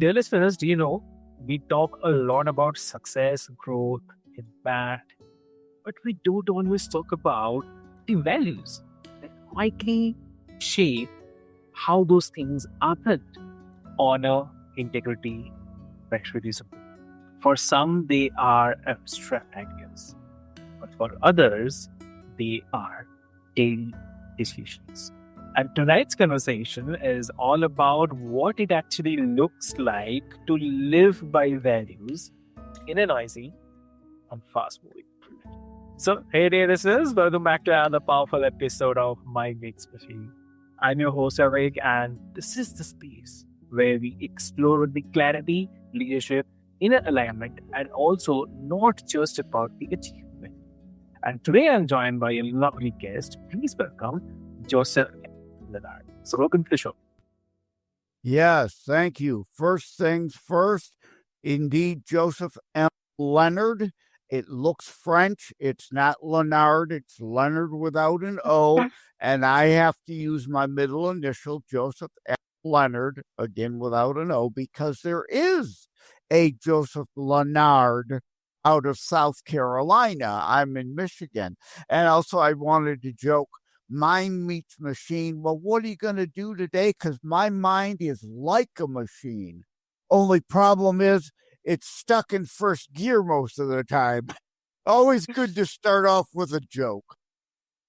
Dear listeners, do you know we talk a lot about success, growth, impact, but we don't always talk about the values that quietly shape how those things are built. Honor, integrity, patriotism. For some, they are abstract ideas, but for others, they are daily decisions. And tonight's conversation is all about what it actually looks like to live by values in a noisy and fast moving world. So, hey there, listeners, welcome back to another powerful episode of My Mix Machine. I'm your host, Eric, and this is the space where we explore the clarity, leadership, inner alignment, and also not just about the achievement. And today I'm joined by a lovely guest. Please welcome Joseph M Leonard. So, welcome to the show. Yes, thank you. First things first, indeed, Joseph M Leonard. It looks French. It's not Leonard. It's Leonard without an O. And I have to use my middle initial, Joseph M Leonard, again without an O, because there is a Joseph Leonard out of South Carolina. I'm in Michigan. And also, I wanted to joke, mind meets machine. Well, what are you going to do today? Because my mind is like a machine. Only problem is it's stuck in first gear most of the time. Always good to start off with a joke.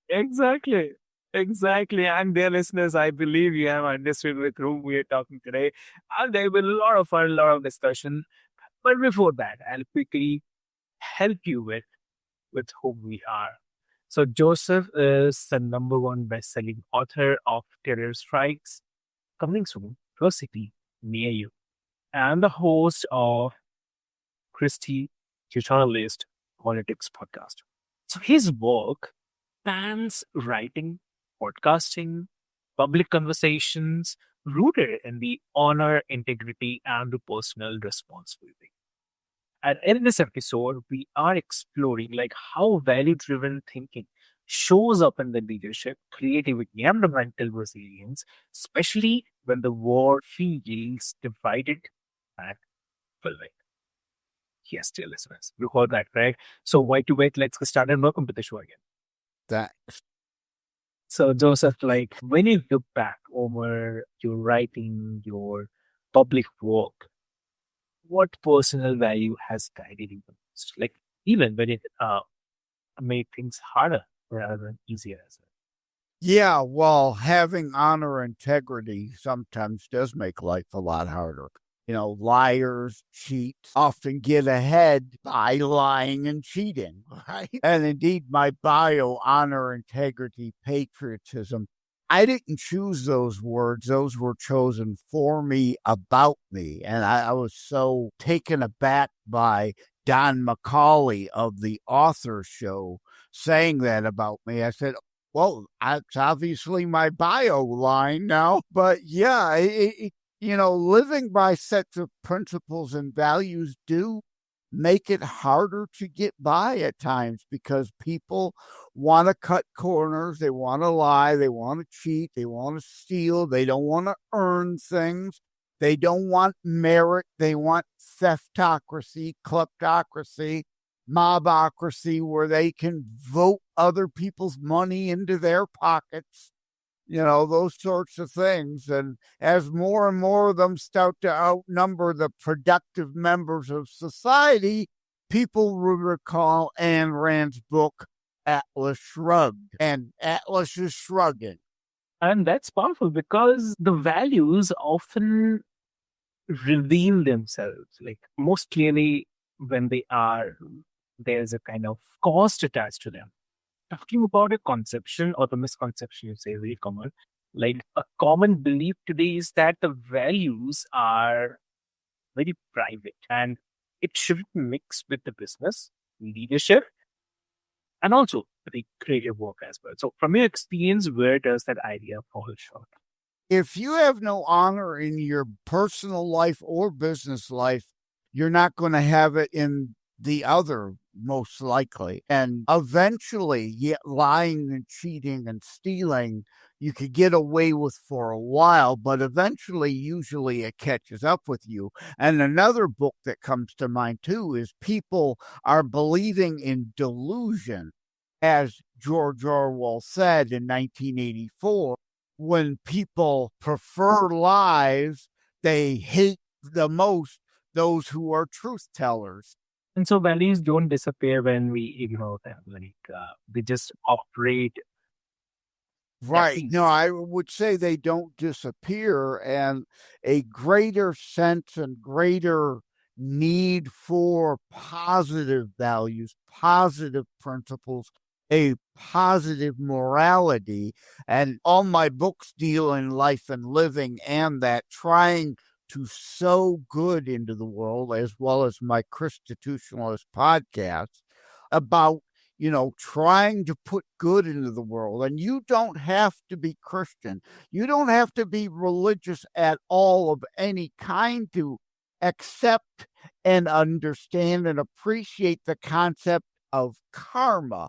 Exactly. Exactly. And dear listeners, I believe you have understood with whom we are talking today. And there will be a lot of fun, a lot of discussion. But before that, I'll quickly help you with whom we are. So Joseph is the number one best-selling author of Terror Strikes, coming soon to a city near you, and the host of Christie Journalist Politics podcast. So his work spans writing, podcasting, public conversations, rooted in the honor, integrity, and the personal responsibility. And in this episode, we are exploring like how value-driven thinking shows up in the leadership, creativity, and the mental resilience, especially when the world feels divided and fulfilling. Yes, dear listeners, you heard that, right? So why to wait? Let's get started and welcome to the show again. Thanks. So Joseph, like when you look back over your writing, your public work, what personal value has guided you the most? Like even when it made things harder rather than easier as well. Yeah, well, having honor and integrity sometimes does make life a lot harder. You know, liars, cheats often get ahead by lying and cheating, right? And indeed, my bio, honor, integrity, patriotism, I didn't choose those words. Those were chosen for me, about me. And I was so taken aback by Don McCauley of the Author Show saying that about me. I said, well, that's obviously my bio line now. But yeah, living by sets of principles and values do make it harder to get by at times because people want to cut corners, they want to lie, they want to cheat, they want to steal, they don't want to earn things, they don't want merit, they want theftocracy, kleptocracy, mobocracy, where they can vote other people's money into their pockets. Those sorts of things. And as more and more of them start to outnumber the productive members of society, people will recall Ayn Rand's book, Atlas Shrugged. And Atlas is shrugging. And that's powerful because the values often reveal themselves like most clearly when there's a kind of cost attached to them. Talking about a conception or the misconception, you say, very common. Like a common belief today is that the values are very private and it shouldn't mix with the business, leadership, and also the creative work as well. So, from your experience, where does that idea fall short? If you have no honor in your personal life or business life, you're not going to have it in the other, most likely. And eventually, yeah, lying and cheating and stealing, you could get away with for a while, but eventually, usually it catches up with you. And another book that comes to mind too is people are believing in delusion, as George Orwell said in 1984. When people prefer lies, they hate the most those who are truth tellers. And so values don't disappear when we ignore them. They just operate at Right. No, peace. I would say they don't disappear, and a greater sense and greater need for positive values, positive principles, a positive morality. And all my books deal in life and living and that, trying to sow good into the world, as well as my Constitutionalist podcast about trying to put good into the world. And you don't have to be Christian. You don't have to be religious at all of any kind to accept and understand and appreciate the concept of karma.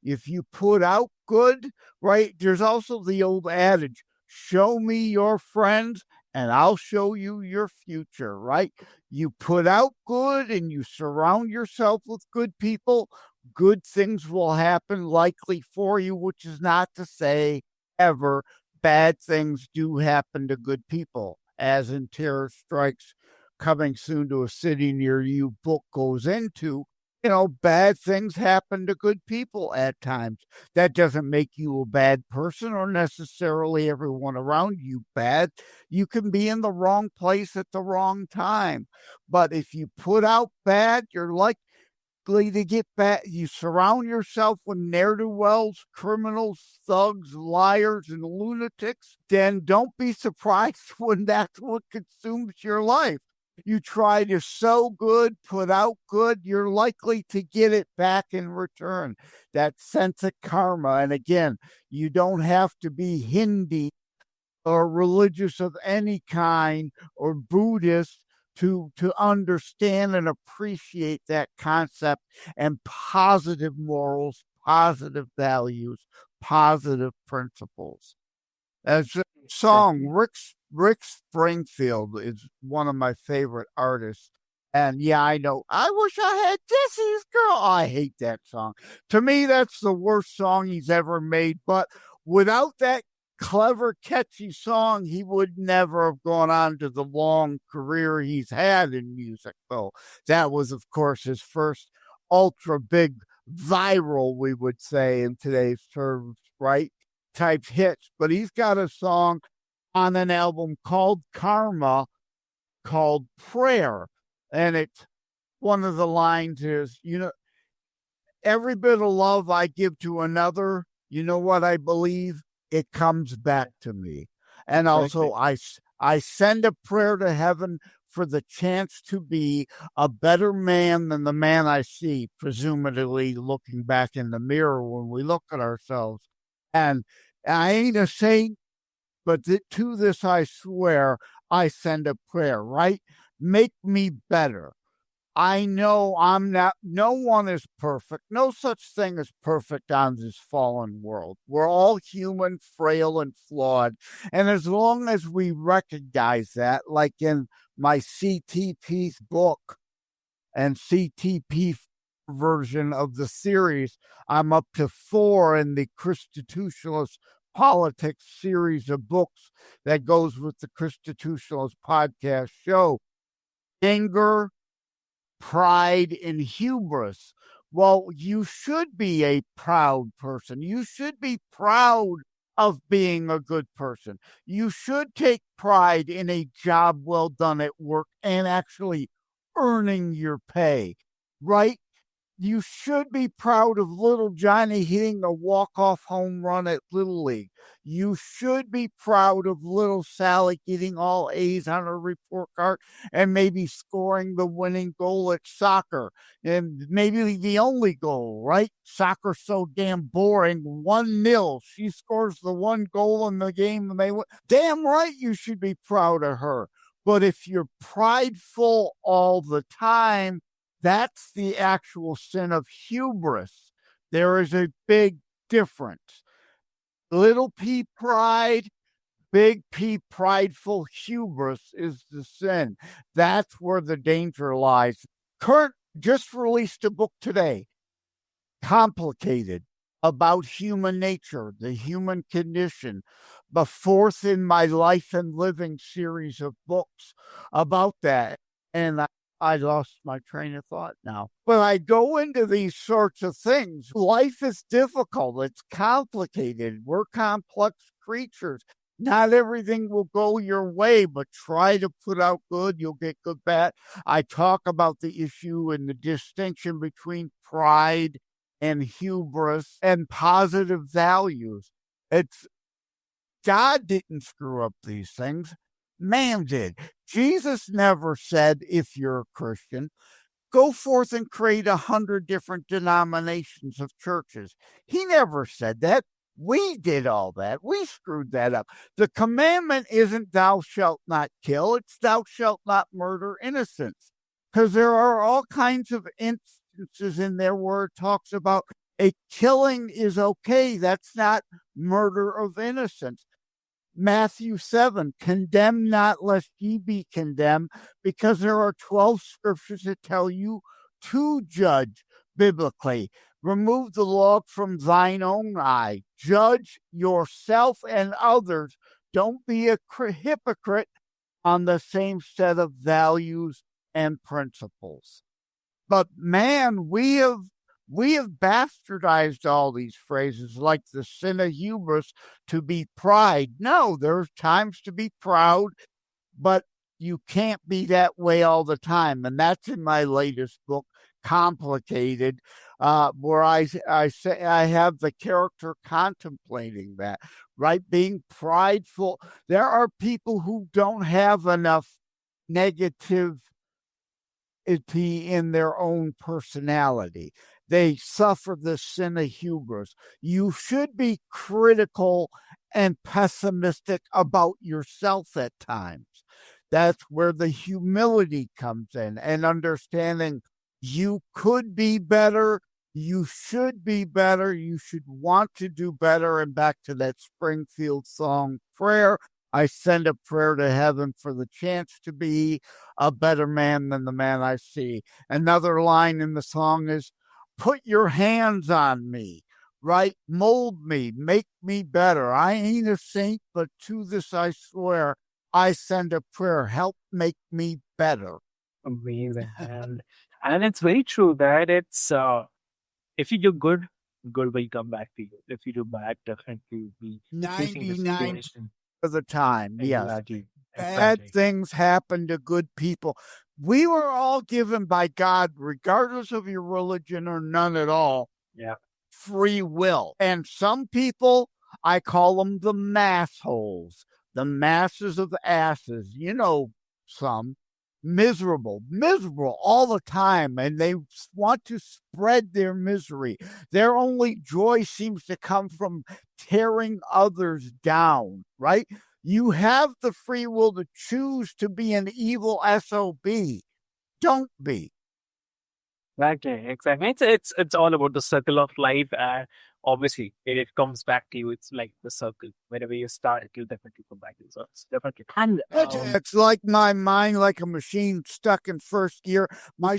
If you put out good, right? There's also the old adage, show me your friends and I'll show you your future, right? You put out good and you surround yourself with good people, good things will happen likely for you, which is not to say ever bad things do happen to good people, as in Terror Strikes Coming Soon to a City Near You book goes into. Bad things happen to good people at times. That doesn't make you a bad person or necessarily everyone around you bad. You can be in the wrong place at the wrong time. But if you put out bad, you're likely to get back. You surround yourself with ne'er-do-wells, criminals, thugs, liars, and lunatics, then don't be surprised when that's what consumes your life. You try to sow good, put out good, you're likely to get it back in return. That sense of karma. And again, you don't have to be Hindi or religious of any kind or Buddhist to understand and appreciate that concept and positive morals, positive values, positive principles. As a song, Exactly. Rick Springfield is one of my favorite artists. And yeah, I know. I wish I had Jesse's girl. I hate that song. To me, that's the worst song he's ever made. But without that clever, catchy song, he would never have gone on to the long career he's had in music, though. That was, of course, his first ultra big viral, we would say in today's terms, right? Type hits. But he's got a song on an album called Karma called Prayer. And it's one of the lines is, every bit of love I give to another, you know what I believe? It comes back to me. And also, Exactly. I send a prayer to heaven for the chance to be a better man than the man I see, presumably looking back in the mirror when we look at ourselves. And I ain't a saint, but to this I swear, I send a prayer, right? Make me better. I know I'm not, no one is perfect. No such thing as perfect on this fallen world. We're all human, frail, and flawed. And as long as we recognize that, like in my CTP's book and CTP version of the series, I'm up to 4 in the Constitutionalist Politics series of books that goes with the Constitutionalist podcast show. Anger, pride, and hubris. Well, you should be a proud person. You should be proud of being a good person. You should take pride in a job well done at work and actually earning your pay, right? You should be proud of little Johnny hitting a walk-off home run at Little League. You should be proud of little Sally getting all A's on her report card and maybe scoring the winning goal at soccer. And maybe the only goal, right? Soccer's so damn boring. 1-0. She scores the one goal in the game and they win. Damn right you should be proud of her. But if you're prideful all the time, That's the actual sin of hubris. There is a big difference. Little p pride, big P prideful hubris is the sin. That's where the danger lies. Kurt just released a book today, Complicated, about human nature, the human condition, the fourth in my Life and Living series of books about that. And I lost my train of thought now. When I go into these sorts of things, life is difficult. It's complicated. We're complex creatures. Not everything will go your way, but try to put out good. You'll get good back. I talk about the issue and the distinction between pride and hubris and positive values. It's God didn't screw up these things. Man did. Jesus never said, if you're a Christian, go forth and create 100 different denominations of churches. He never said that. We did all that. We screwed that up. The commandment isn't thou shalt not kill. It's thou shalt not murder innocents. Because there are all kinds of instances in there where it talks about a killing is okay. That's not murder of innocents. Matthew 7, condemn not lest ye be condemned, because there are 12 scriptures that tell you to judge biblically. Remove the log from thine own eye. Judge yourself and others. Don't be a hypocrite on the same set of values and principles. But man, we have bastardized all these phrases, like the sin of hubris to be pride. No, there's times to be proud, but you can't be that way all the time. And that's in my latest book, Complicated, where I say I have the character contemplating that, right? Being prideful. There are people who don't have enough negativity in their own personality. They suffer the sin of hubris. You should be critical and pessimistic about yourself at times. That's where the humility comes in, and understanding you could be better, you should be better, you should want to do better. And back to that Springfield song, prayer, I send a prayer to heaven for the chance to be a better man than the man I see. Another line in the song is, put your hands on me, right? Mold me, make me better. I ain't a saint, but to this I swear, I send a prayer, help make me better. Amazing. And it's very true that it's if you do good, good will come back to you. If you do bad, definitely you'll be facing the 99 situation. of the time, yes. Exactly. Bad Exactly. things happen to good people. We were all given by God, regardless of your religion or none at all, Yeah. free will. And some people, I call them the massholes, the masses of asses. You know, some miserable all the time, and they want to spread their misery. Their only joy seems to come from tearing others down, right? You have the free will to choose to be an evil SOB. Don't be. Exactly. Exactly. It's all about the circle of life, and obviously it comes back to you. It's like the circle. Whenever you start, it will definitely come back to you. So it's definitely. And It's like my mind, like a machine stuck in first gear. My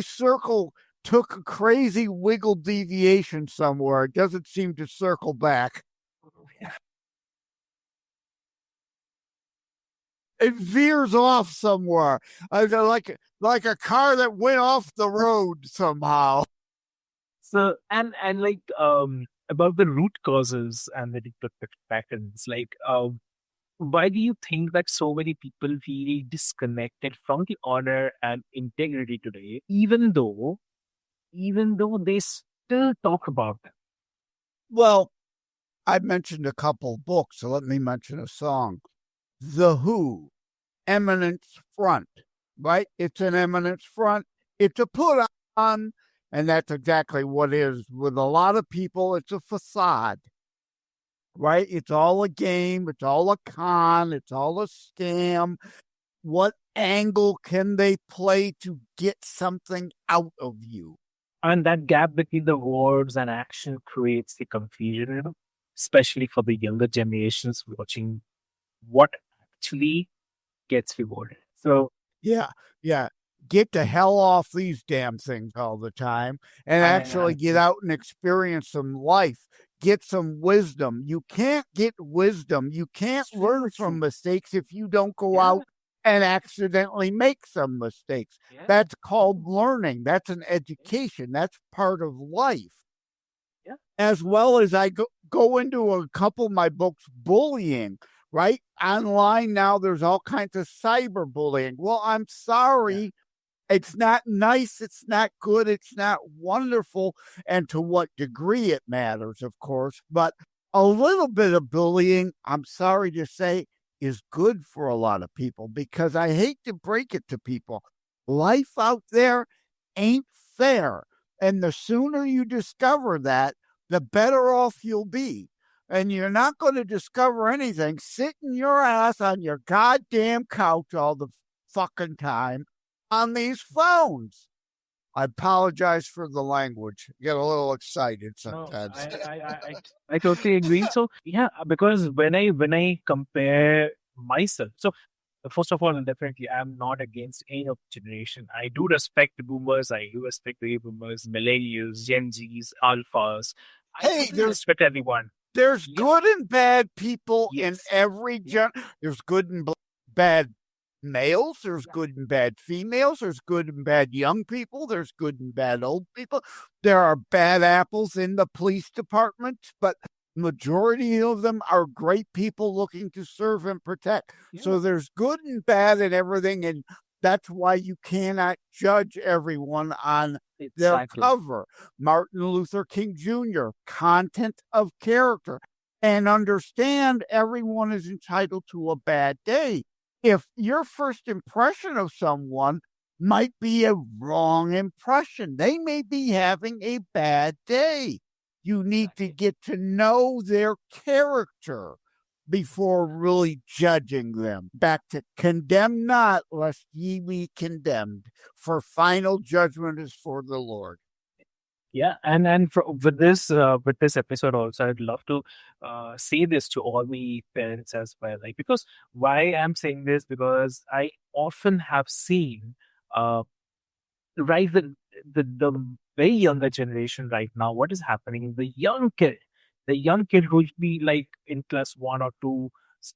circle took a crazy wiggle deviation somewhere. It doesn't seem to circle back. It veers off somewhere, like a car that went off the road somehow. so and like about the root causes and the destructive patterns, like why do you think that so many people feel disconnected from the honor and integrity today, even though they still talk about them? Well, I mentioned a couple books, so let me mention a song. The Who, Eminence Front, right? It's an eminence front. It's a put on, and that's exactly what it is. With a lot of people, it's a facade, right? It's all a game. It's all a con. It's all a scam. What angle can they play to get something out of you? And that gap between the words and action creates the confusion, especially for the younger generations watching what actually gets rewarded. So, Yeah, yeah. Get the hell off these damn things all the time and actually I, get out and experience some life. Get some wisdom. You can't get wisdom. You can't learn from mistakes if you don't go yeah, out and accidentally make some mistakes. yeah, That's called learning. That's an education. That's part of life. yeah, As well as I go into a couple of my books, bullying, right? Online now, there's all kinds of cyberbullying. Well, I'm yeah. sorry. It's not nice. It's not good. It's not wonderful. And to what degree it matters, of course. But a little bit of bullying, I'm sorry to say, is good for a lot of people because I hate to break it to people. Life out there ain't fair. And the sooner you discover that, the better off you'll be. And you're not going to discover anything sitting your ass on your goddamn couch all the fucking time on these phones. I apologize for the language. Get a little excited No, sometimes. I totally agree. So yeah, because when I compare myself, so first of all, definitely I'm not against any of the generation. I do respect the boomers. I do respect the boomers, millennials, Gen Zs, alphas. I Hey, totally respect everyone. there's Yeah. good and bad people in Yes. every Yeah. there's good and bad males, there's Yeah. good and bad females, there's good and bad young people, there's good and bad old people. There are bad apples in the police department, but majority of them are great people looking to serve and protect. Yeah. So there's good and bad in everything, and that's why you cannot judge everyone on their Exactly. cover. Martin Luther King Jr., content of character, and understand everyone is entitled to a bad day. If your first impression of someone might be a wrong impression, they may be having a bad day. You need to Exactly. get to know their character before really judging them. Back to condemn not, lest ye be condemned, for final judgment is for the Lord. Yeah, and with this episode also, I'd love to say this to all the parents as well. Like, because why I'm saying this, because I often have seen uh right the very younger generation right now. What is happening? The young kid who would be like in class one or two,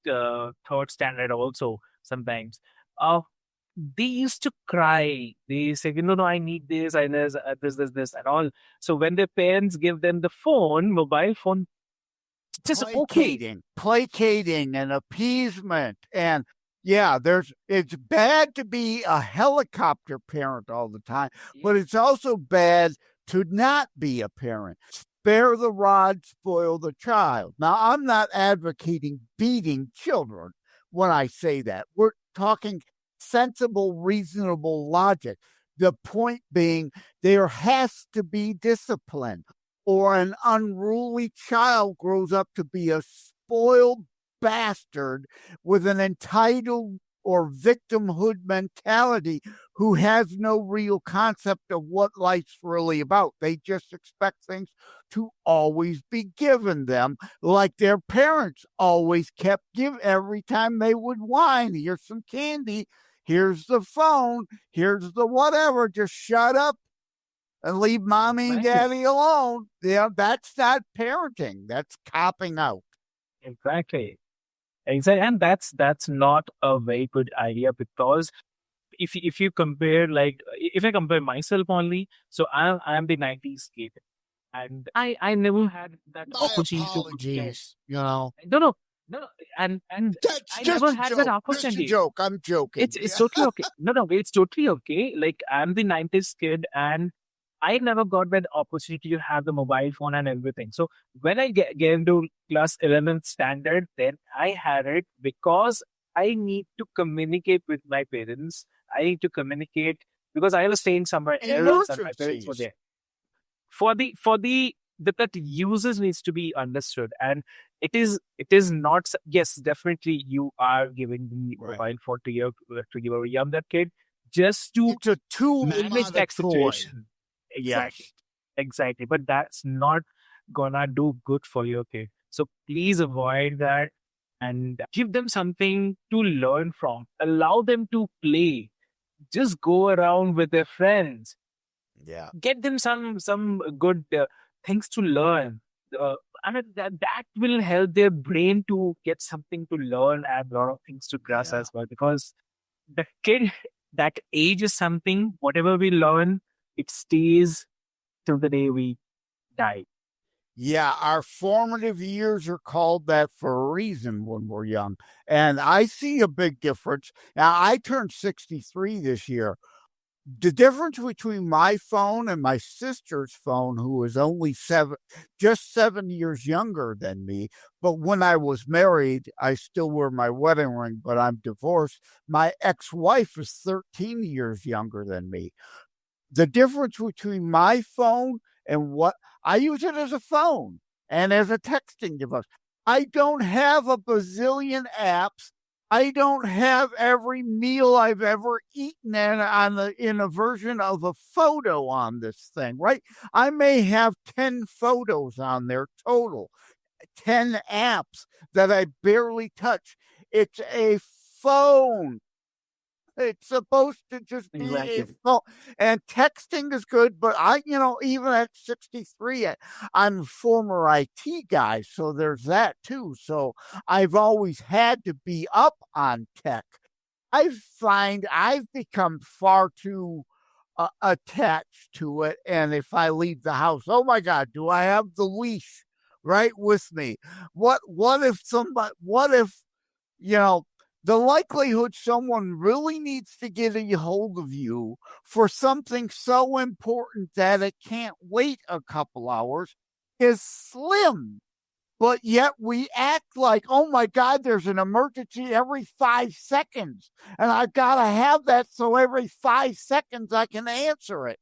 third standard also sometimes. Uh, they used to cry. They say, no, I need this, I need this, and all. So when their parents give them the phone, mobile phone, it's just okay. Placating and appeasement. And yeah, it's bad to be a helicopter parent all the time, but Yeah, it's also bad to not be a parent. Spare the rod, spoil the child. Now, I'm not advocating beating children when I say that. We're talking sensible, reasonable logic. The point being, there has to be discipline, or an unruly child grows up to be a spoiled bastard with an entitled or victimhood mentality who has no real concept of what life's really about. They just expect things to always be given them, like their parents always kept give every time they would whine. Here's some candy, here's the phone, here's the whatever, just shut up and leave mommy and exactly. daddy alone. Yeah, that's not parenting. That's copping out. Exactly. Exactly. And that's not a very good idea, because if you compare, like, if I compare myself only, so I'm the 90s kid, and I never had that My opportunity to get. apologies. You know, No, no, no, and that's I never just a had that joke. Just a opportunity. joke. I'm joking. It's totally okay. No, no, it's totally okay. Like, I'm the 90s kid, and I never got that opportunity to have the mobile phone and everything. So when I get into class 11th standard, then I had it because I need to communicate with my parents. I need to communicate because I was staying somewhere else and my parents were Emergencies. there. For the that usage needs to be understood. And it is not, yes, definitely you are giving the Right. mobile phone to your younger kid just to It's a tool, manage not a that toy. situation. Exactly. Yes. Exactly. But that's not gonna do good for your kid. So please avoid that and give them something to learn from. Allow them to play. Just go around with their friends. Yeah. Get them some good things to learn. Uh, and that will help their brain to get something to learn and a lot of things to grasp Yeah. as well. Because the kid, that age is something, whatever we learn, it stays till the day we die. Yeah, our formative years are called that for a reason when we're young. And I see a big difference. Now, I turned 63 this year. The difference between my phone and my sister's phone, who is only just 7 years younger than me. But when I was married, I still wear my wedding ring, but I'm divorced. My ex wife is 13 years younger than me. The difference between my phone and what I use it as a phone and as a texting device. I don't have a bazillion apps. I don't have every meal I've ever eaten in a version of a photo on this thing, right? I may have 10 photos on there total, 10 apps that I barely touch. It's a phone. It's supposed to just be a Exactly. phone. And texting is good, but even at 63, I'm a former IT guy, so there's that too. So I've always had to be up on tech. I find I've become far too attached to it. And if I leave the house, oh my God, do I have the leash right with me? What if you know, the likelihood someone really needs to get a hold of you for something so important that it can't wait a couple hours is slim. But yet we act like, oh my God, there's an emergency every 5 seconds. And I've got to have that so every 5 seconds I can answer it.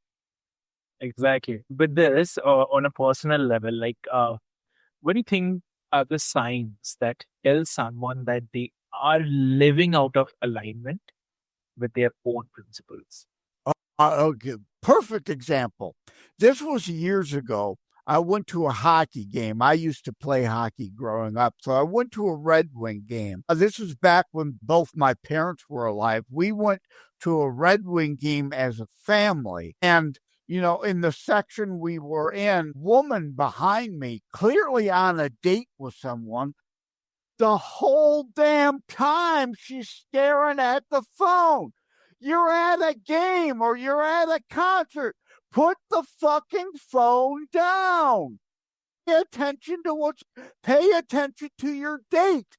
Exactly. But this, on a personal level, like, what do you think are the signs that tell someone that they are living out of alignment with their own principles? Okay, perfect example. This was years ago. I went to a hockey game. I used to play hockey growing up. So I went to a Red Wing game. This was back when both my parents were alive. We went to a Red Wing game as a family. And, in the section we were in, woman behind me, clearly on a date with someone, the whole damn time she's staring at the phone. You're at a game or you're at a concert. Put the fucking phone down. Pay attention to your date.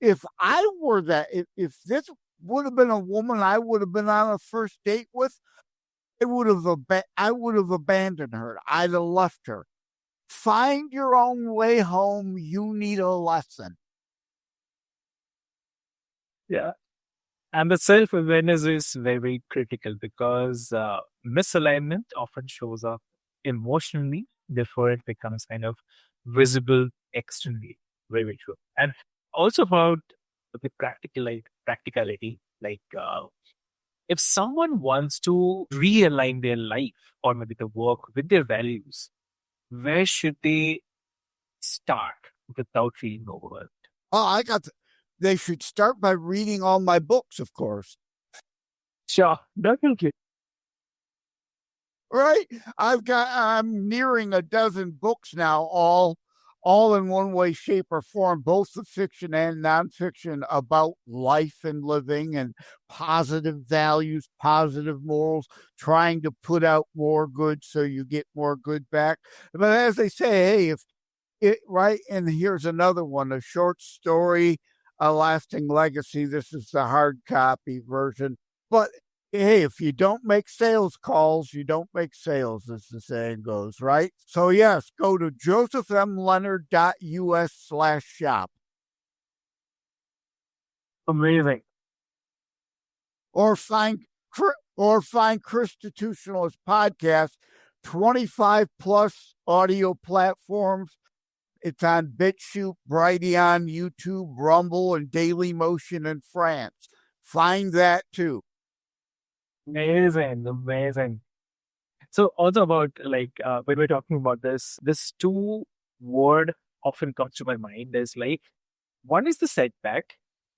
If I were that, if this would have been a woman I would have been on a first date with, I would have abandoned her. I'd have left her. Find your own way home. You need a lesson. Yeah. And the self awareness is very, very critical because misalignment often shows up emotionally before it becomes kind of visible externally. Very, very true. And also about the practicality, like, if someone wants to realign their life or maybe the work with their values, where should they start without feeling overwhelmed? Oh, they should start by reading all my books, of course. Sure, definitely. Right? I'm nearing a dozen books now, all in one way, shape, or form, both the fiction and nonfiction about life and living and positive values, positive morals, trying to put out more good so you get more good back. But as they say, hey, if it right, and here's another one, a short story, a lasting legacy. This is the hard copy version. But hey, if you don't make sales calls, you don't make sales, as the saying goes, right? So yes, go to josephmleonard.us/shop Amazing. or find Christitutionalist podcast 25 plus audio platforms. It's on BitChute, Brighteon, YouTube, Rumble, and Daily Motion in France. Find that too. Amazing, amazing. So also about like when we're talking about this two word often comes to my mind is like one is the setback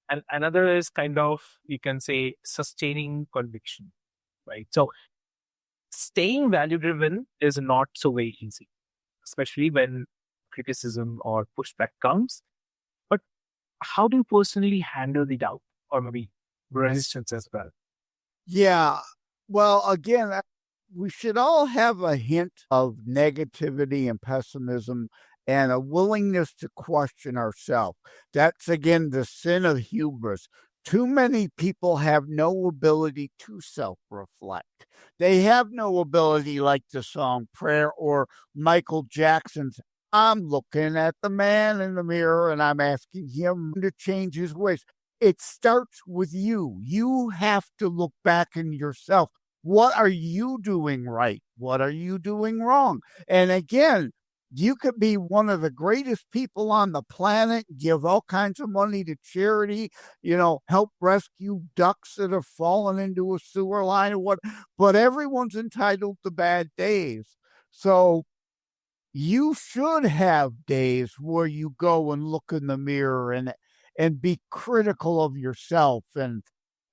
and another is kind of you can say sustaining conviction, right? So staying value driven is not so very easy, especially when criticism or pushback comes. But how do you personally handle the doubt or maybe resistance as well? Yeah. Well, again, we should all have a hint of negativity and pessimism and a willingness to question ourselves. That's again the sin of hubris. Too many people have no ability to self reflect. They have no ability, like the song Prayer or Michael Jackson's I'm looking at the man in the mirror and I'm asking him to change his ways. It starts with you. You have to look back in yourself. What are you doing right? What are you doing wrong? And again, you could be one of the greatest people on the planet, give all kinds of money to charity, help rescue ducks that have fallen into a sewer line or what, but everyone's entitled to bad days. So you should have days where you go and look in the mirror and be critical of yourself and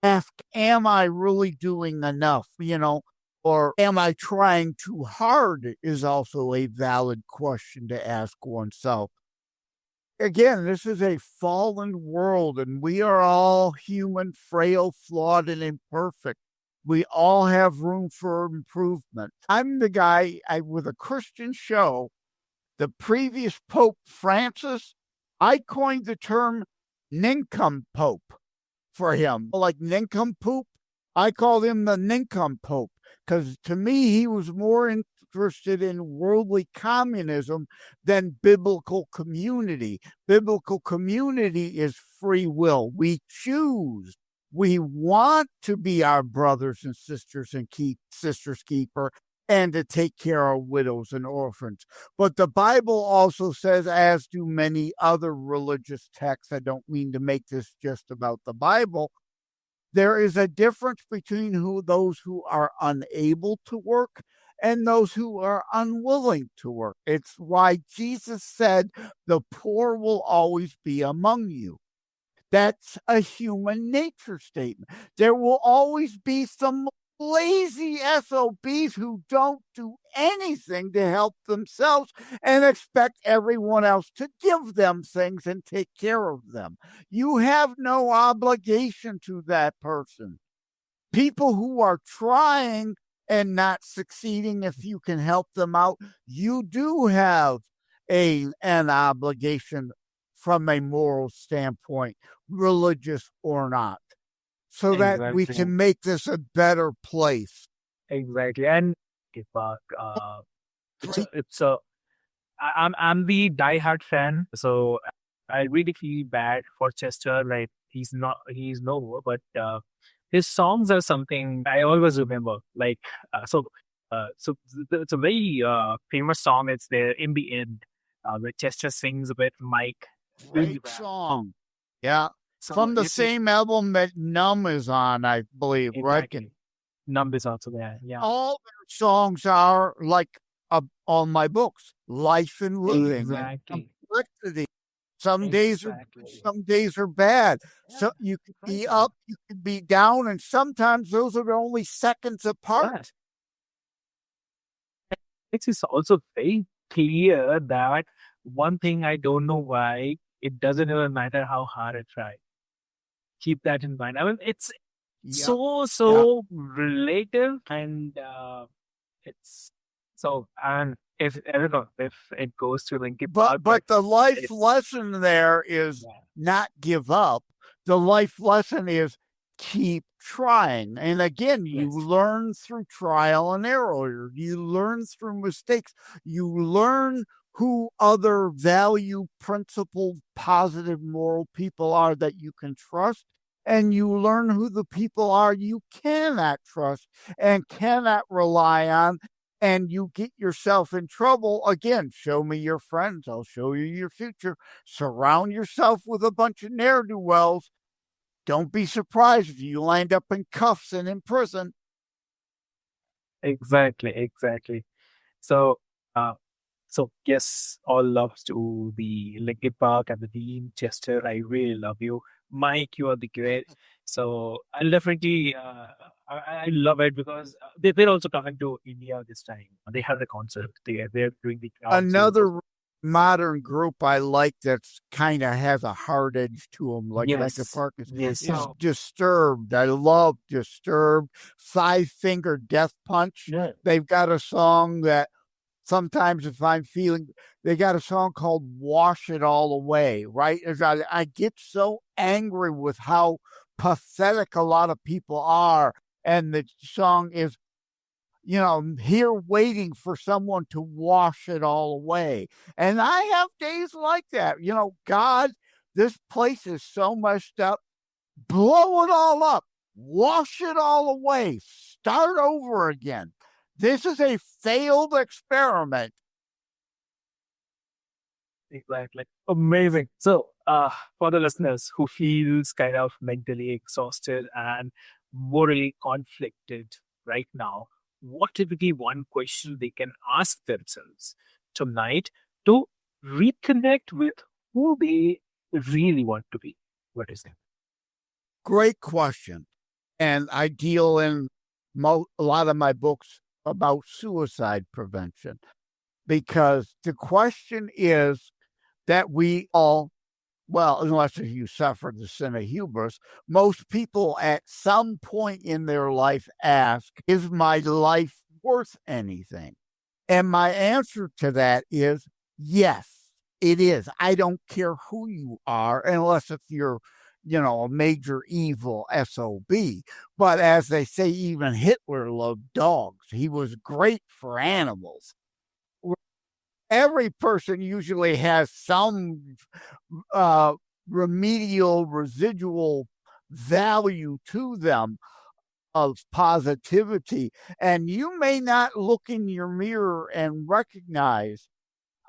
ask, am I really doing enough? Or am I trying too hard is also a valid question to ask oneself. Again, this is a fallen world and we are all human, frail, flawed, and imperfect. We all have room for improvement. I'm the guy with a Christian show. The previous Pope Francis, I coined the term nincompoop for him. Like nincompoop, I called him the nincompoop because to me, he was more interested in worldly communism than biblical community. Biblical community is free will. We choose. We want to be our brothers and sisters and keep sisters keeper and to take care of widows and orphans. But the Bible also says, as do many other religious texts, I don't mean to make this just about the Bible, there is a difference between those who are unable to work and those who are unwilling to work. It's why Jesus said, the poor will always be among you. That's a human nature statement. There will always be some lazy SOBs who don't do anything to help themselves and expect everyone else to give them things and take care of them. You have no obligation to that person. People who are trying and not succeeding, if you can help them out, you do have an obligation from a moral standpoint, religious or not, so that we Exactly. can make this a better place. Exactly. And it's a I'm the diehard fan, so I really feel bad for Chester. Like he's no more, but his songs are something I always remember. Like it's a very famous song. It's there in the end, where Chester sings with Mike. Great song. Yeah. So From the same album that Numb is on, I believe, right? exactly. Numb is also there. Yeah. All their songs are like on my books, life and living, Exactly. complexity. Some days are good, some days are bad. So you could be up, you could be down, and sometimes those are only seconds apart. It's also very clear that one thing I don't know why it doesn't even matter how hard I try. Keep that in mind. I mean, it's Yeah. so relative and it's so and if I don't know if it goes to Linkin Park, But the life lesson there is not give up. The life lesson is keep trying. And again, you learn through trial and error. You learn through mistakes. You learn who other value, principled, positive, moral people are that you can trust. And you learn who the people are you cannot trust and cannot rely on. and you get yourself in trouble, again, show me your friends, I'll show you your future. Surround yourself with a bunch of ne'er-do-wells. Don't be surprised if you land up in cuffs and in prison. Exactly, exactly. So, uh, so yes, all loves to the Linkin Park and the Dean Chester. I really love you, Mike. You are the great. So I'll definitely, I love it because they're also coming to India this time. They have the concert. They're doing the crowd sources. Another modern group I like that's kind of has a hard edge to them, like Linkin Yes, Park, yes. is Disturbed. I love Disturbed. Five Finger Death Punch. Yeah. They've got a song that sometimes if I'm feeling, they got a song called Wash It All Away, right? As I get so angry with how pathetic a lot of people are. And the song is, here waiting for someone to wash it all away. And I have days like that. God, this place is so messed up. Blow it all up, wash it all away, start over again. This is a failed experiment. Exactly. Amazing. So, for the listeners who feels kind of mentally exhausted and morally conflicted right now, what typically one question they can ask themselves tonight to reconnect with who they really want to be? What is it? Great question. And I deal in a lot of my books about suicide prevention because the question is that we all, well, unless you suffer the sin of hubris, most people at some point in their life ask, is my life worth anything? And my answer to that is yes, it is. I don't care who you are, unless if you're, a major evil SOB. But as they say, even Hitler loved dogs. He was great for animals. Every person usually has some uh, remedial, residual value to them of positivity. And you may not look in your mirror and recognize.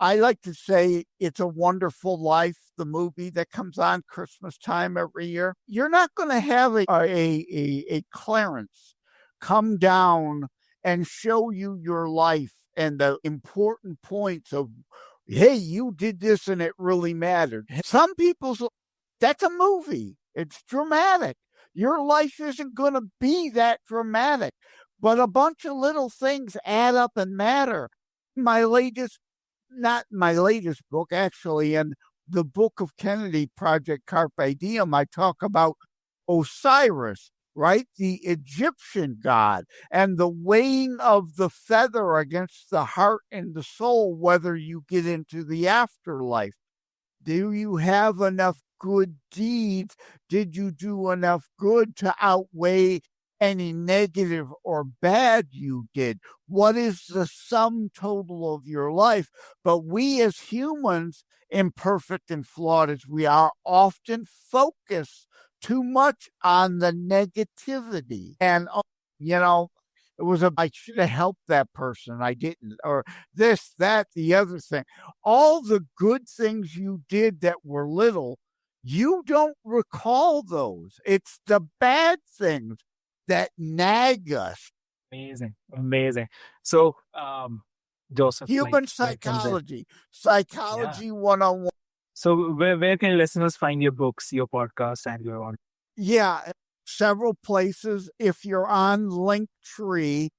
I like to say It's a Wonderful Life, the movie that comes on Christmas time every year. You're not going to have a Clarence come down and show you your life and the important points of, hey, you did this and it really mattered. Some people's, that's a movie. It's dramatic. Your life isn't going to be that dramatic, but a bunch of little things add up and matter. My latest, not my latest book, actually, in the book of Kennedy, Project Carpe Diem, I talk about Osiris, right? The Egyptian god, and the weighing of the feather against the heart and the soul, whether you get into the afterlife. Do you have enough good deeds? Did you do enough good to outweigh any negative or bad you did? What is the sum total of your life? But we as humans, imperfect and flawed as we are, often focus too much on the negativity. And, it was I should have helped that person. I didn't. Or this, that, the other thing. All the good things you did that were little, you don't recall those. It's the bad things that nag us. Amazing. Amazing. So, Joseph, Human like from there. psychology, Yeah. psychology 101. So, where can listeners find your books, your podcast, and your on? Yeah, several places. If you're on Linktree,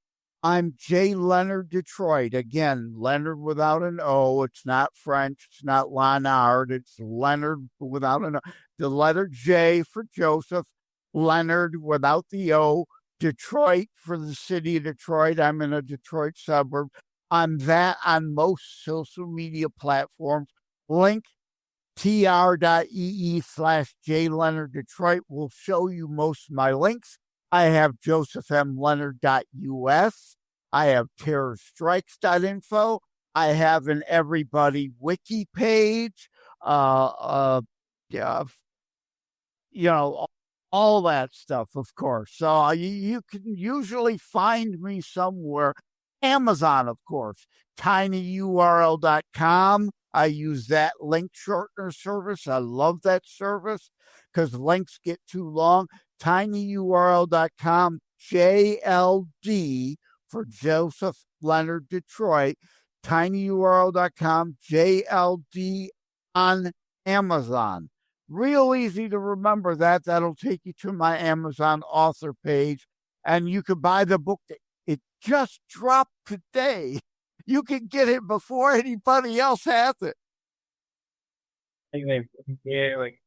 I'm J. Leonard Detroit. Again, Leonard without an O. It's not French. It's not Leonard. It's Leonard without an O. The letter J for Joseph, Leonard without the O, Detroit for the city of Detroit. I'm in a Detroit suburb. I'm that on most social media platforms. Link tr.ee/J Leonard Detroit will show you most of my links. I have josephmleonard.us. I have terrorstrikes.info. I have an Everybody Wiki page. Yeah, all that stuff, of course. So you can usually find me somewhere. Amazon, of course, tinyurl.com. I use that link shortener service. I love that service because links get too long. Tinyurl.com, JLD for Joseph Leonard Detroit. Tinyurl.com, JLD on Amazon. Real easy to remember that. That'll take you to my Amazon author page, and you can buy the book that it just dropped today. You can get it before anybody else has it. Amazing. Amazing.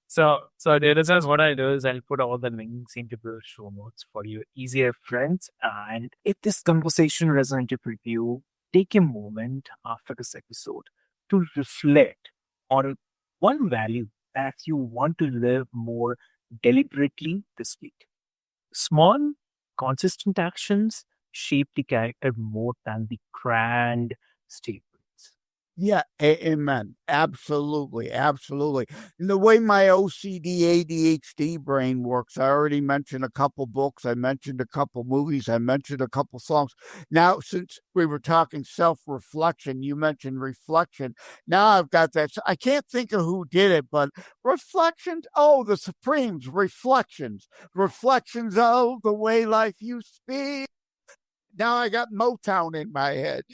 So dear listeners, what I do is I'll put all the links into the show notes for your easier friends. And if this conversation resonated with you, take a moment after this episode to reflect on one value that you want to live more deliberately this week. Small, consistent actions shape the character more than the grand statements. Yeah, amen. Absolutely, absolutely. And the way my OCD ADHD brain works, I already mentioned a couple books, I mentioned a couple movies, I mentioned a couple songs. Now, since we were talking self-reflection, you mentioned reflection. Now I've got that. I can't think of who did it, but reflections. Oh, the Supremes, reflections. Reflections of the way life used to be. Now I got Motown in my head.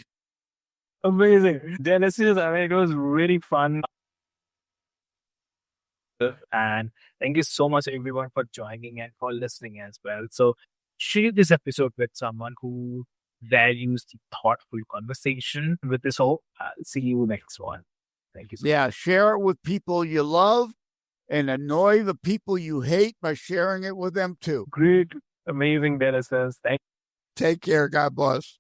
Amazing. Genesis, I mean, it was really fun. And thank you so much, everyone, for joining and for listening as well. So, share this episode with someone who values the thoughtful conversation. With this hope, I'll see you next one. Thank you so much. Yeah, share it with people you love and annoy the people you hate by sharing it with them too. Great. Amazing, Genesis. Thank Take care. God bless.